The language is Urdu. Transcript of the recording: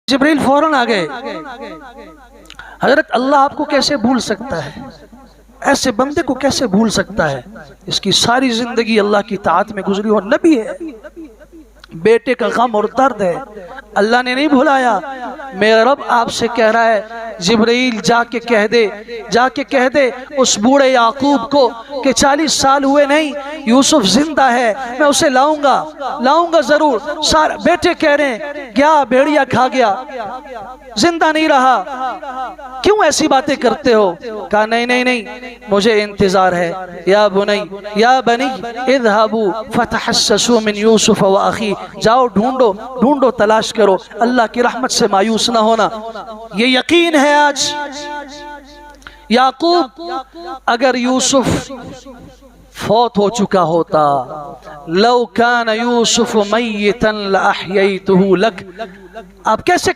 جبریل فوراً آ گئے. حضرت اللہ آپ کو کیسے بھول سکتا ہے؟ ایسے بندے کو کیسے بھول سکتا ہے؟ اس کی ساری زندگی اللہ کی طاعت میں گزری اور نبی ہے، بیٹے کا غم اور درد ہے. اللہ نے نہیں بھلایا. میرا رب آپ سے کہہ رہا ہے جبرائیل جا کے کہہ دے اس بوڑھے یعقوب کو کہ 40 سال ہوئے نہیں، یوسف زندہ ہے، میں اسے لاؤں گا ضرور. سارے بیٹے کہہ رہے ہیں کیا بھیڑیا کھا گیا، زندہ نہیں رہا، کیوں ایسی باتیں کرتے ہو؟ کہا نہیں مجھے انتظار ہے. یا بنی اذهبوا فتحسسوا من یوسف واخی، جاؤ ڈھونڈو تلاش کرو، اللہ کی رحمت سے مایوس نہ ہونا. یہ یقین ہے آج یعقوب اگر یوسف فوت ہو چکا ہوتا، لو کان یوسف میتا لاحییتہ لک، آپ کیسے